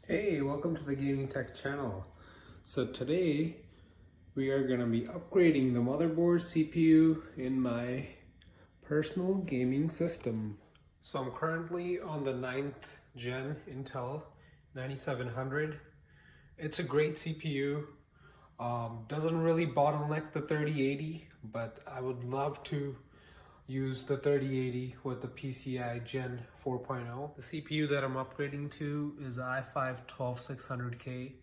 Hey, welcome to the Gaming Tech channel. So today we are going to be upgrading the motherboard CPU in my personal gaming system. So I'm currently on the 9th gen Intel 9700. It's a great CPU. Doesn't really bottleneck the 3080, but I would love to use the 3080 with the PCI Gen 4.0. The CPU that I'm upgrading to is i5-12600K.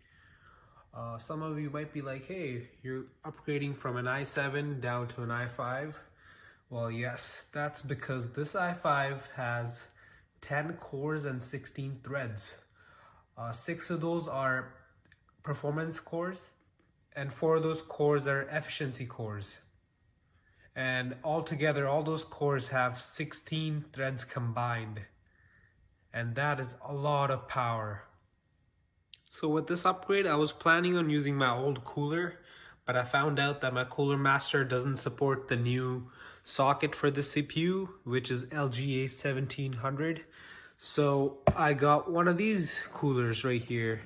Some of you might be like, hey, you're upgrading from an i7 down to an i5. Well, yes, that's because this i5 has 10 cores and 16 threads. 6 of those are performance cores, and 4 of those cores are efficiency cores. And altogether, all those cores have 16 threads combined. And that is a lot of power. So with this upgrade, I was planning on using my old cooler, but I found out that my Cooler Master doesn't support the new socket for the CPU, which is LGA 1700. So I got one of these coolers right here.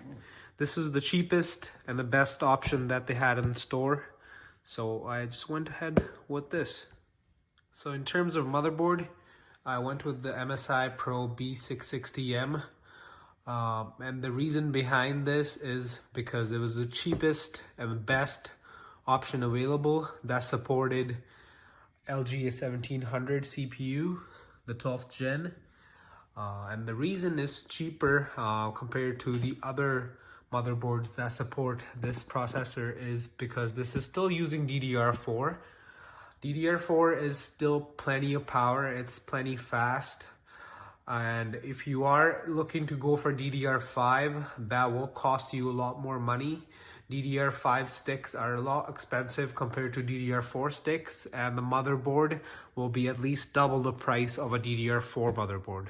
This was the cheapest and the best option that they had in the store. So I just went ahead with this. So in terms of motherboard, I went with the MSI Pro B660M. And the reason behind this is because it was the cheapest and best option available that supported LGA 1700 CPU, the 12th gen. And the reason it's cheaper compared to the other motherboards that support this processor is because this is still using DDR4. DDR4 is still plenty of power, it's plenty fast. And if you are looking to go for DDR5, that will cost you a lot more money. DDR5 sticks are a lot expensive compared to DDR4 sticks, and the motherboard will be at least double the price of a DDR4 motherboard.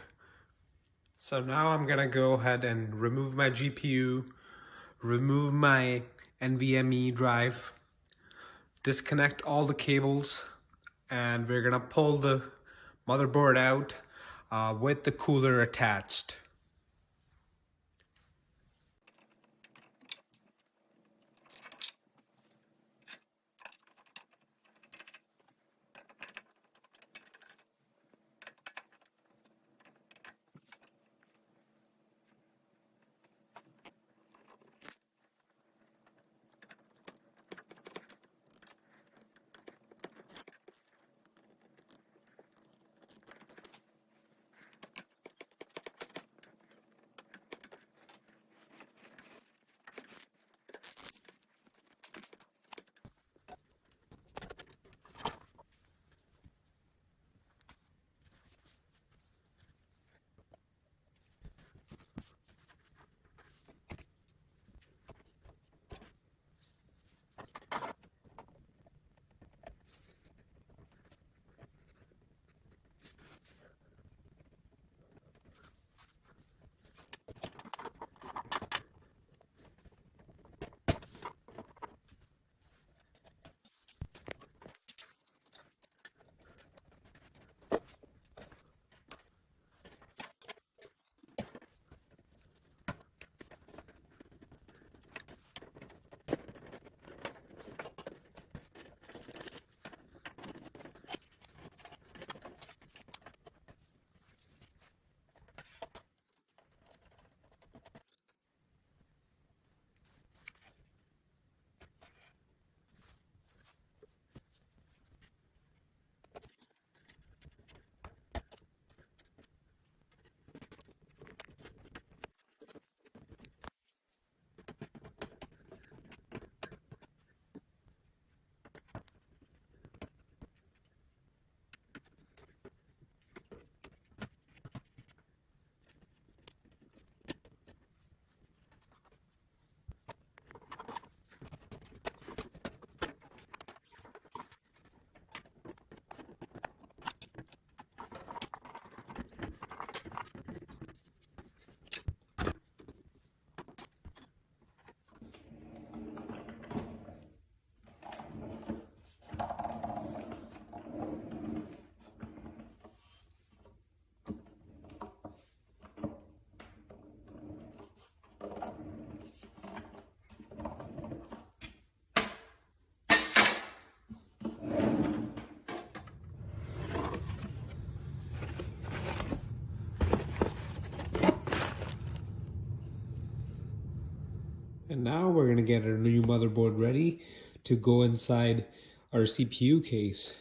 So now I'm gonna go ahead and remove my GPU, remove my NVMe drive, disconnect all the cables, and we're gonna pull the motherboard out with the cooler attached. And now we're going to get our new motherboard ready to go inside our CPU case.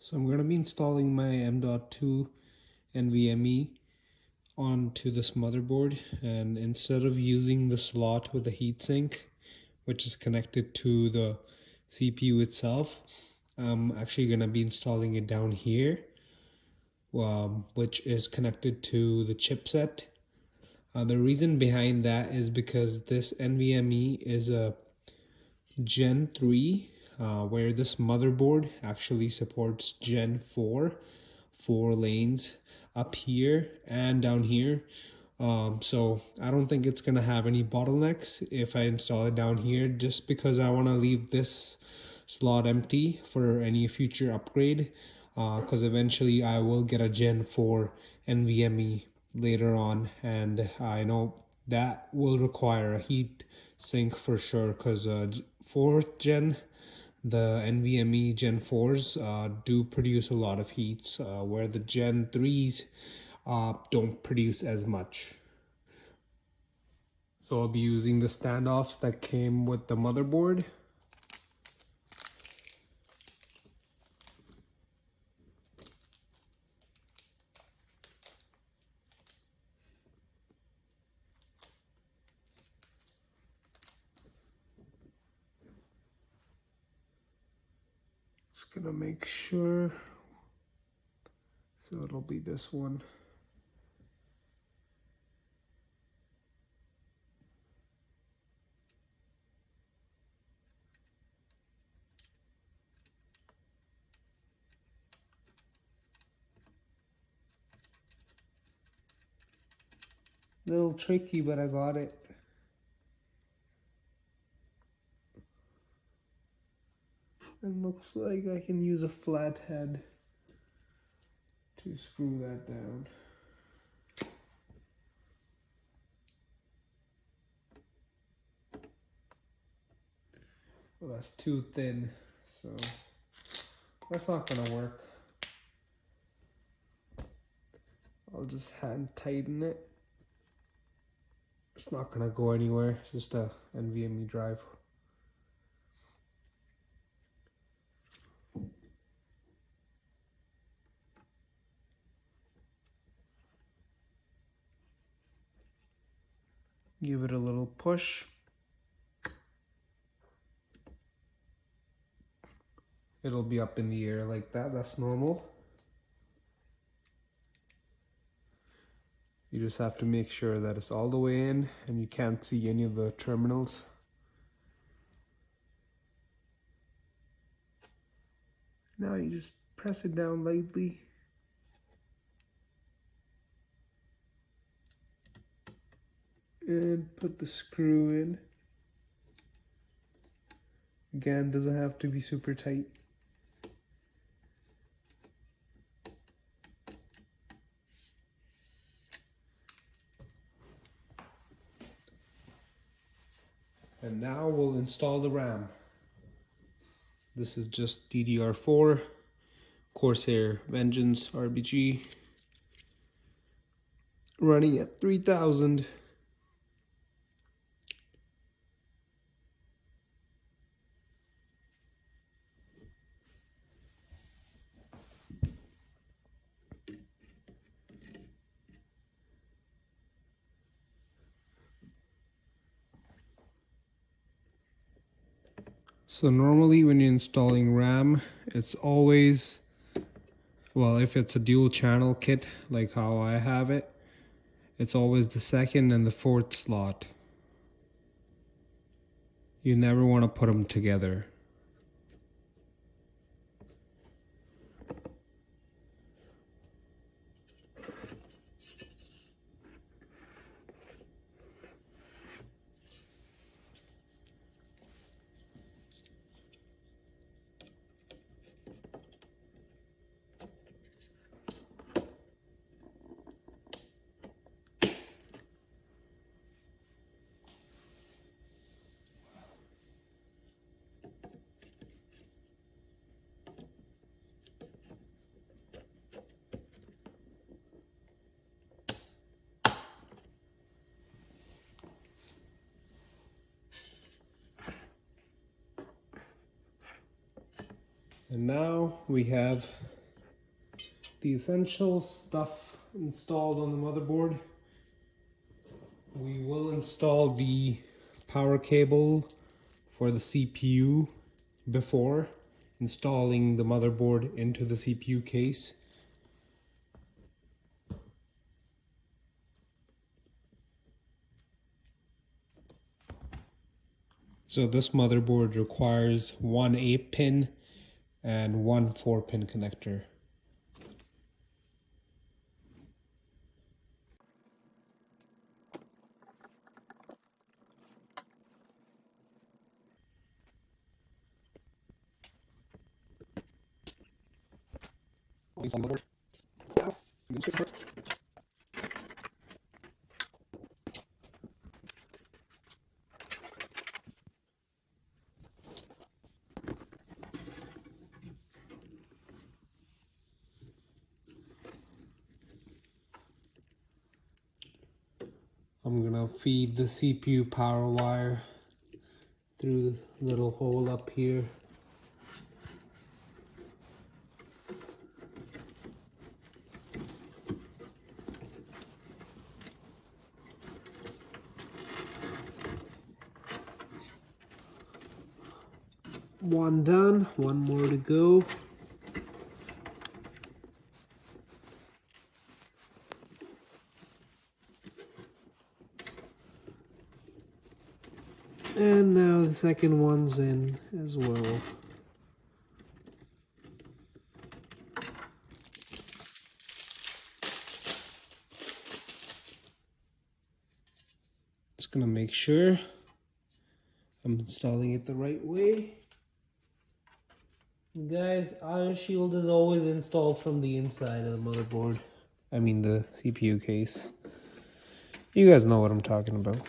So I'm going to be installing my M.2 NVMe onto this motherboard, and instead of using the slot with the heatsink, which is connected to the CPU itself, I'm actually going to be installing it down here, which is connected to the chipset. The reason behind that is because this NVMe is a Gen 3, where this motherboard actually supports Gen 4, 4 lanes up here and down here. So I don't think it's gonna have any bottlenecks if I install it down here, just because I want to leave this slot empty for any future upgrade, because eventually I will get a Gen 4 NVMe later on, and I know that will require a heat sink for sure, because 4th gen, the NVMe Gen 4s do produce a lot of heats, where the Gen 3s don't produce as much. So I'll be using the standoffs that came with the motherboard. Just gonna make sure. So it'll be this one. Little tricky, but I got it. And looks like I can use a flathead to screw that down. Well, that's too thin, so that's not gonna work. I'll just hand tighten it. It's not gonna go anywhere, it's just a NVMe drive. Give it a little push. It'll be up in the air like that, that's normal. You just have to make sure that it's all the way in and you can't see any of the terminals. Now you just press it down lightly. And put the screw in. Again, doesn't have to be super tight. And now we'll install the RAM. This is just DDR4, Corsair Vengeance RBG, running at 3000. So normally when you're installing RAM, it's always, well, if it's a dual channel kit like how I have it, it's always the second and the fourth slot. You never want to put them together. And now we have the essential stuff installed on the motherboard. We will install the power cable for the CPU before installing the motherboard into the CPU case. So this motherboard requires one 8-pin and one 4-pin connector. I'm gonna feed the CPU power wire through the little hole up here. One done, one more to go. And now the second one's in as well. Just gonna make sure I'm installing it the right way. Guys, ion shield is always installed from the inside of the motherboard. I mean the CPU case. You guys know what I'm talking about.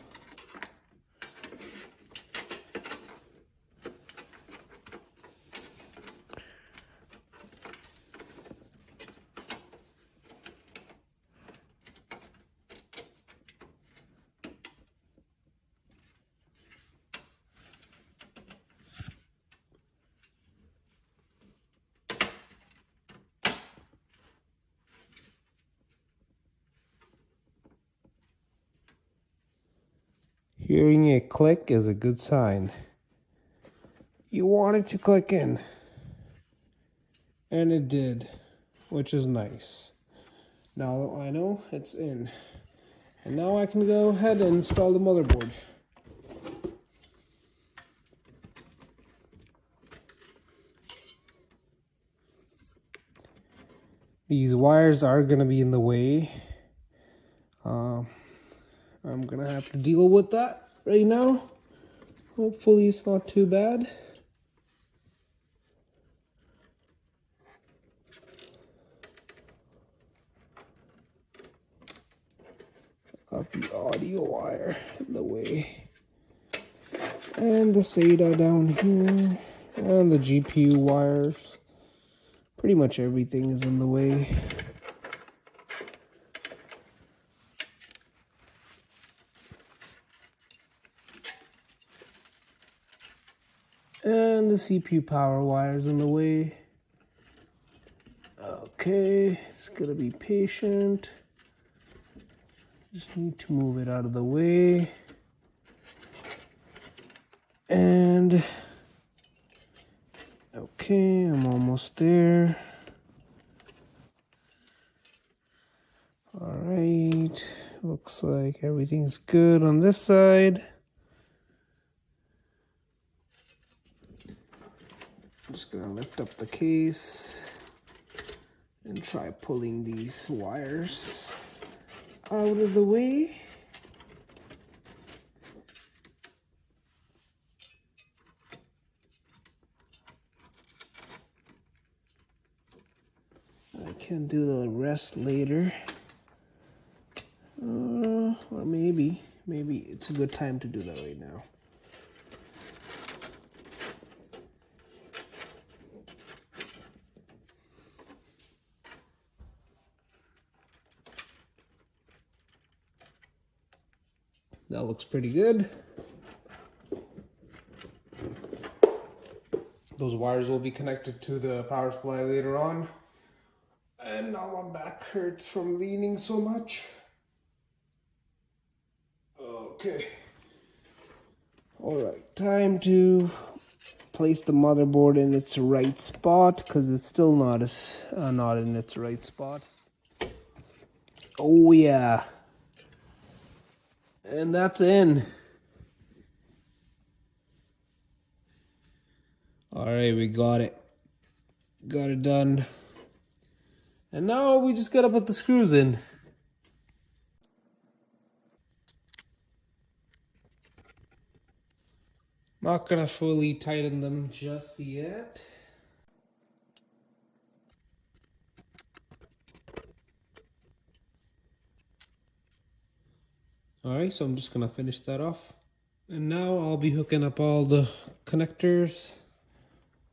Hearing it click is a good sign. You want it to click in. And it did, which is nice. Now I know it's in. And now I can go ahead and install the motherboard. These wires are going to be in the way. I'm going to have to deal with that right now. Hopefully it's not too bad. Got the audio wire in the way. And the SATA down here. And the GPU wires. Pretty much everything is in the way. And the CPU power wires in the way. Okay, just gotta be patient. Just need to move it out of the way. And okay, I'm almost there. All right, looks like everything's good on this side. I'm just gonna lift up the case and try pulling these wires out of the way. I can do the rest later. Or maybe it's a good time to do that right now. That looks pretty good. Those wires will be connected to the power supply later on. And now my back hurts from leaning so much. Okay. Alright, time to place the motherboard in its right spot, because it's still not in its right spot. Oh yeah. And that's in. Alright, we got it. Got it done. And now we just gotta put the screws in. Not gonna fully tighten them just yet. Alright, so I'm just gonna finish that off. And now I'll be hooking up all the connectors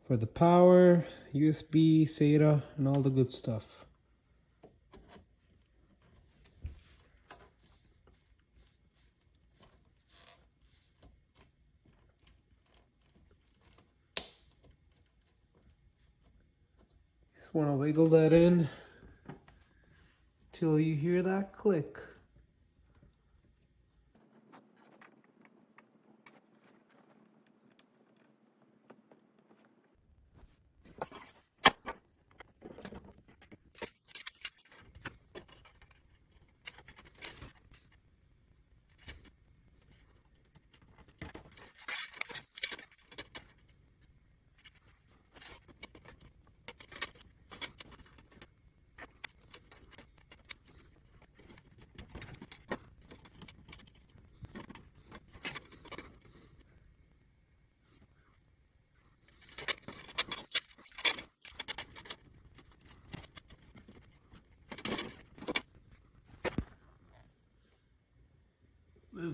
for the power, USB, SATA, and all the good stuff. Just wanna wiggle that in till you hear that click.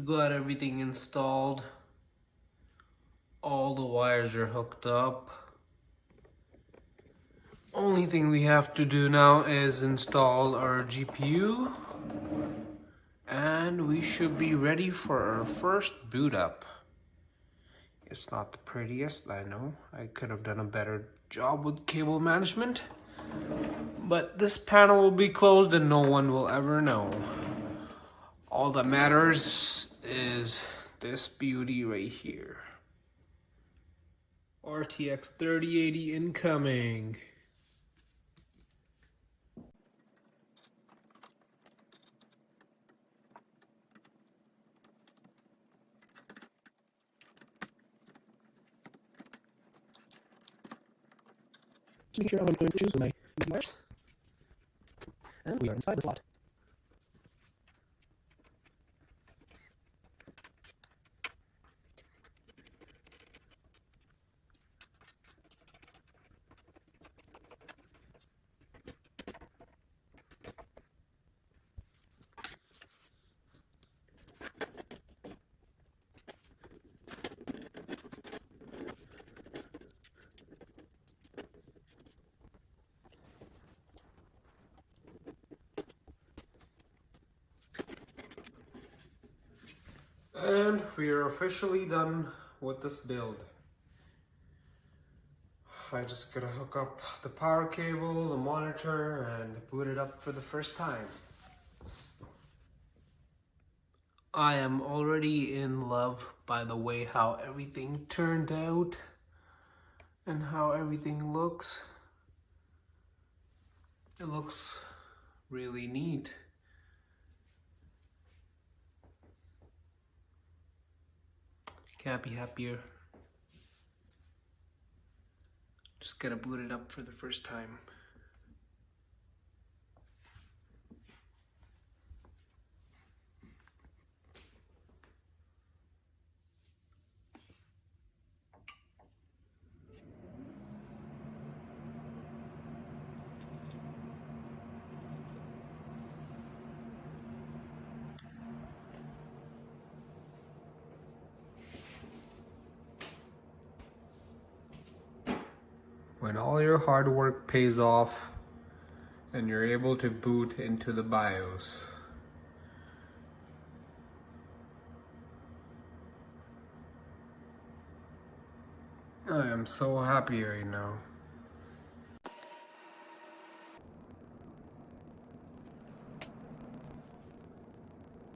We've got everything installed. All the wires are hooked up. Only thing we have to do now is install our GPU. And we should be ready for our first boot up. It's not the prettiest, I know. I could have done a better job with cable management. But this panel will be closed and no one will ever know. All that matters is this beauty right here. RTX 3080 incoming. Just making sure I don't have any clearance issues with my USB wires. And we are inside the slot. And we are officially done with this build. I just gotta hook up the power cable, the monitor, and boot it up for the first time. I am already in love by the way how everything turned out and how everything looks. It looks really neat. Can't be happier. Just gotta boot it up for the first time. When all your hard work pays off and you're able to boot into the BIOS. I am so happy right now.